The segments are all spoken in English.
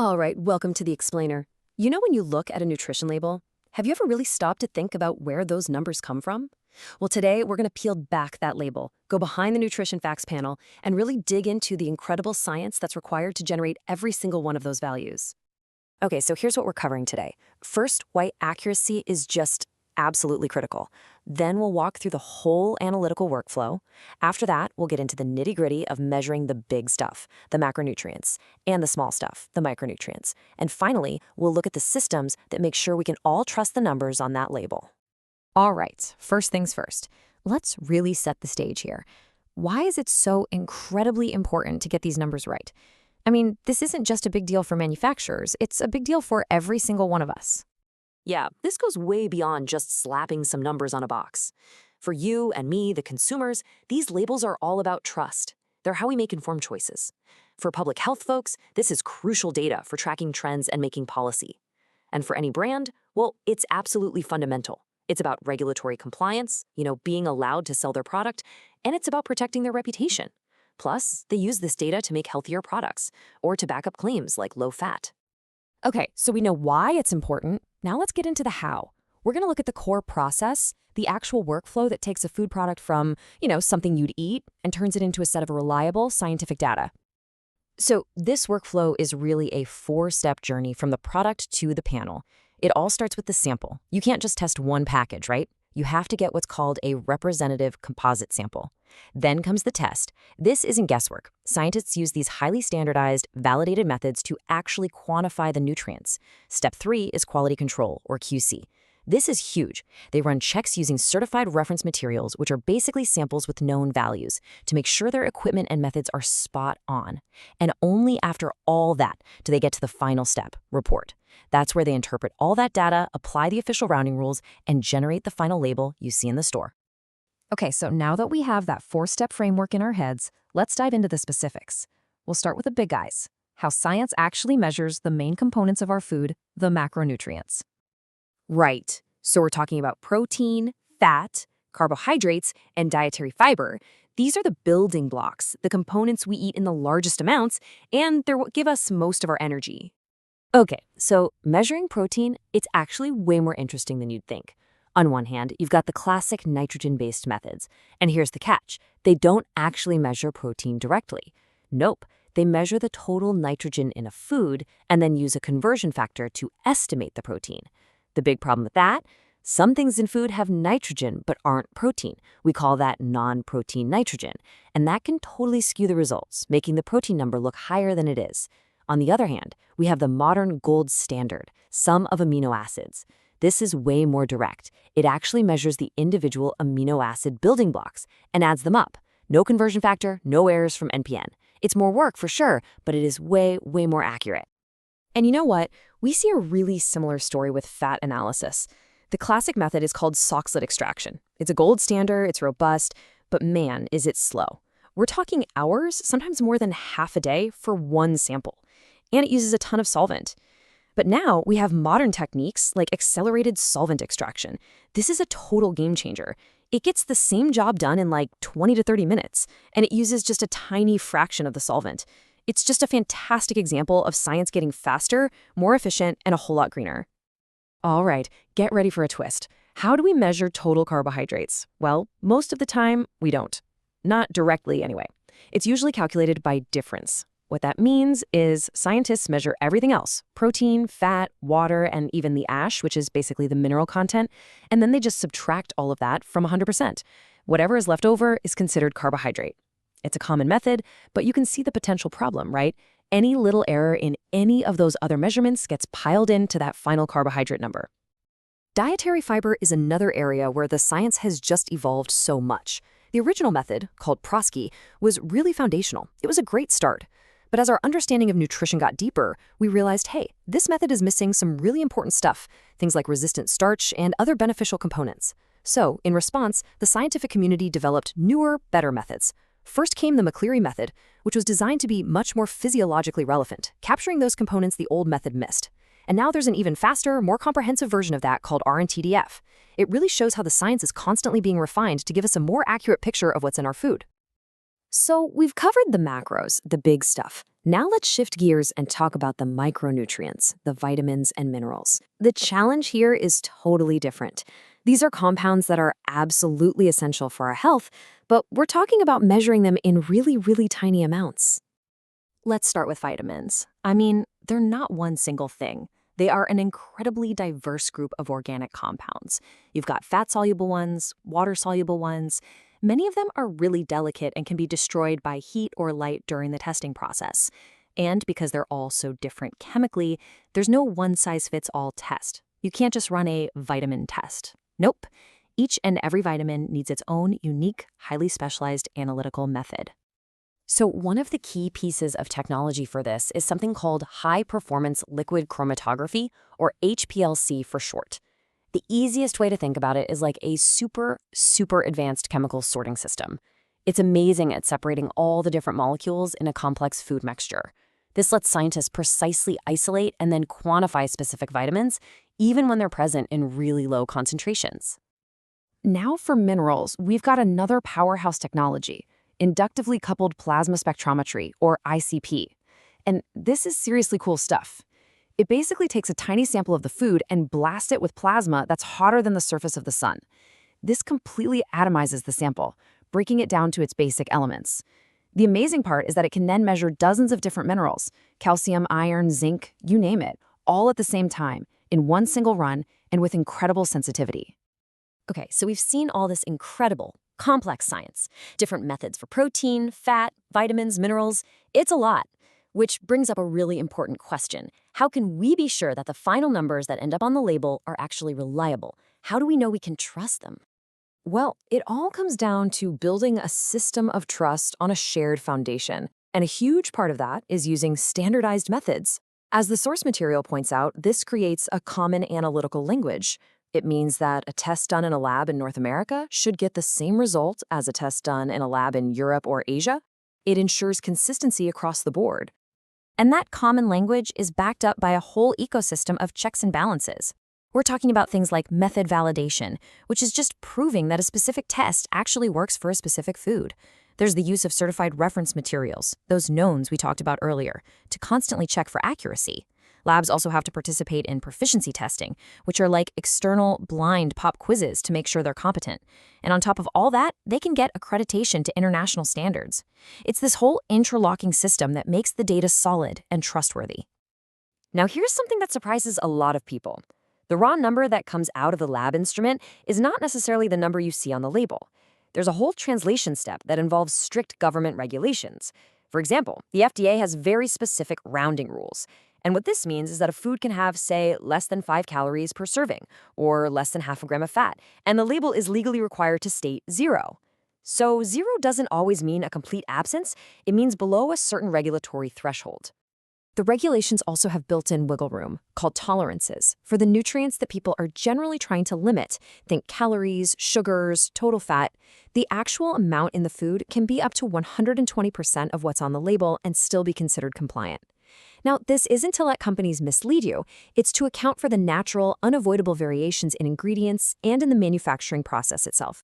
All right, welcome to the explainer. You know when you look at a nutrition label, have you ever really stopped to think about where those numbers come from? Well, today we're going to peel back that label, go behind the nutrition facts panel, and really dig into the incredible science that's required to generate every single one of those values. Okay, so here's what we're covering today. First, why accuracy is just absolutely critical. Then we'll walk through the whole analytical workflow. After that, we'll get into the nitty-gritty of measuring the big stuff, the macronutrients, and the small stuff, the micronutrients. And finally, we'll look at the systems that make sure we can all trust the numbers on that label. All right, first things first. Let's really set the stage here. Why is it so incredibly important to get these numbers right? I mean, this isn't just a big deal for manufacturers, it's a big deal for every single one of us. Yeah, this goes way beyond just slapping some numbers on a box. For you and me, the consumers, these labels are all about trust. They're how we make informed choices. For public health folks, this is crucial data for tracking trends and making policy. And for any brand, well, it's absolutely fundamental. It's about regulatory compliance, being allowed to sell their product, and it's about protecting their reputation. Plus, they use this data to make healthier products or to back up claims like low fat. Okay, so we know why it's important. Now let's get into the how. We're going to look at the core process, the actual workflow that takes a food product from, something you'd eat and turns it into a set of reliable scientific data. So this workflow is really a four-step journey from the product to the panel. It all starts with the sample. You can't just test one package, right? You have to get what's called a representative composite sample. Then comes the test. This isn't guesswork. Scientists use these highly standardized, validated methods to actually quantify the nutrients. Step 3 is quality control, or QC. This is huge. They run checks using certified reference materials, which are basically samples with known values, to make sure their equipment and methods are spot on. And only after all that do they get to the final step, report. That's where they interpret all that data, apply the official rounding rules, and generate the final label you see in the store. Okay, so now that we have that four-step framework in our heads, let's dive into the specifics. We'll start with the big guys, how science actually measures the main components of our food, the macronutrients. Right. So we're talking about protein, fat, carbohydrates, and dietary fiber. These are the building blocks, the components we eat in the largest amounts, and they're what give us most of our energy. Okay, so measuring protein, it's actually way more interesting than you'd think. On one hand, you've got the classic nitrogen-based methods. And here's the catch. They don't actually measure protein directly. Nope, they measure the total nitrogen in a food and then use a conversion factor to estimate the protein. The big problem with that? Some things in food have nitrogen but aren't protein. We call that non-protein nitrogen. And that can totally skew the results, making the protein number look higher than it is. On the other hand, we have the modern gold standard, sum of amino acids. This is way more direct. It actually measures the individual amino acid building blocks and adds them up. No conversion factor, no errors from NPN. It's more work for sure, but it is way, way more accurate. And you know what? We see a really similar story with fat analysis. The classic method is called Soxhlet extraction. It's a gold standard, it's robust, but man, is it slow. We're talking hours, sometimes more than half a day for one sample. And it uses a ton of solvent. But now we have modern techniques like accelerated solvent extraction. This is a total game changer. It gets the same job done in like 20 to 30 minutes, and it uses just a tiny fraction of the solvent. It's just a fantastic example of science getting faster, more efficient, and a whole lot greener. All right, get ready for a twist. How do we measure total carbohydrates? Well, most of the time, we don't. Not directly, anyway. It's usually calculated by difference. What that means is scientists measure everything else, protein, fat, water, and even the ash, which is basically the mineral content, and then they just subtract all of that from 100%. Whatever is left over is considered carbohydrate. It's a common method, but you can see the potential problem, right? Any little error in any of those other measurements gets piled into that final carbohydrate number. Dietary fiber is another area where the science has just evolved so much. The original method, called Prosky, was really foundational. It was a great start. But as our understanding of nutrition got deeper, we realized, hey, this method is missing some really important stuff, things like resistant starch and other beneficial components. So, in response, the scientific community developed newer, better methods. First came the McCleary method, which was designed to be much more physiologically relevant, capturing those components the old method missed. And now there's an even faster, more comprehensive version of that called RNTDF. It really shows how the science is constantly being refined to give us a more accurate picture of what's in our food. So we've covered the macros, the big stuff. Now let's shift gears and talk about the micronutrients, the vitamins and minerals. The challenge here is totally different. These are compounds that are absolutely essential for our health, but we're talking about measuring them in really, really tiny amounts. Let's start with vitamins. I mean, they're not one single thing. They are an incredibly diverse group of organic compounds. You've got fat-soluble ones, water-soluble ones. Many of them are really delicate and can be destroyed by heat or light during the testing process. And because they're all so different chemically, there's no one-size-fits-all test. You can't just run a vitamin test. Nope. Each and every vitamin needs its own unique, highly specialized analytical method. So one of the key pieces of technology for this is something called high-performance liquid chromatography, or HPLC for short. The easiest way to think about it is like a super, super advanced chemical sorting system. It's amazing at separating all the different molecules in a complex food mixture. This lets scientists precisely isolate and then quantify specific vitamins, even when they're present in really low concentrations. Now for minerals, we've got another powerhouse technology, inductively coupled plasma spectrometry, or ICP. And this is seriously cool stuff. It basically takes a tiny sample of the food and blasts it with plasma that's hotter than the surface of the sun. This completely atomizes the sample, breaking it down to its basic elements. The amazing part is that it can then measure dozens of different minerals, calcium, iron, zinc, you name it, all at the same time, in one single run and with incredible sensitivity. Okay, so we've seen all this incredible, complex science, different methods for protein, fat, vitamins, minerals. It's a lot, which brings up a really important question. How can we be sure that the final numbers that end up on the label are actually reliable? How do we know we can trust them? Well, it all comes down to building a system of trust on a shared foundation. And a huge part of that is using standardized methods. As the source material points out, this creates a common analytical language. It means that a test done in a lab in North America should get the same result as a test done in a lab in Europe or Asia. It ensures consistency across the board. And that common language is backed up by a whole ecosystem of checks and balances. We're talking about things like method validation, which is just proving that a specific test actually works for a specific food. There's the use of certified reference materials, those knowns we talked about earlier, to constantly check for accuracy. Labs also have to participate in proficiency testing, which are like external blind pop quizzes to make sure they're competent. And on top of all that, they can get accreditation to international standards. It's this whole interlocking system that makes the data solid and trustworthy. Now here's something that surprises a lot of people. The raw number that comes out of the lab instrument is not necessarily the number you see on the label. There's a whole translation step that involves strict government regulations. For example, the FDA has very specific rounding rules. And what this means is that a food can have, say, less than 5 calories per serving, or less than half a gram of fat, and the label is legally required to state 0. So 0 doesn't always mean a complete absence, it means below a certain regulatory threshold. The regulations also have built-in wiggle room, called tolerances, for the nutrients that people are generally trying to limit. Think calories, sugars, total fat. The actual amount in the food can be up to 120% of what's on the label and still be considered compliant. Now, this isn't to let companies mislead you. It's to account for the natural, unavoidable variations in ingredients and in the manufacturing process itself.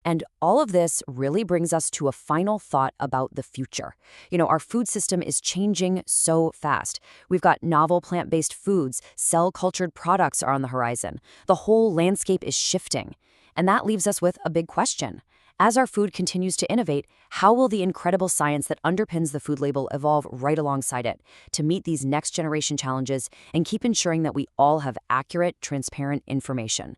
And all of this really brings us to a final thought about the future. Our food system is changing so fast. We've got novel plant-based foods, cell-cultured products are on the horizon. The whole landscape is shifting. And that leaves us with a big question. As our food continues to innovate, how will the incredible science that underpins the food label evolve right alongside it to meet these next-generation challenges and keep ensuring that we all have accurate, transparent information?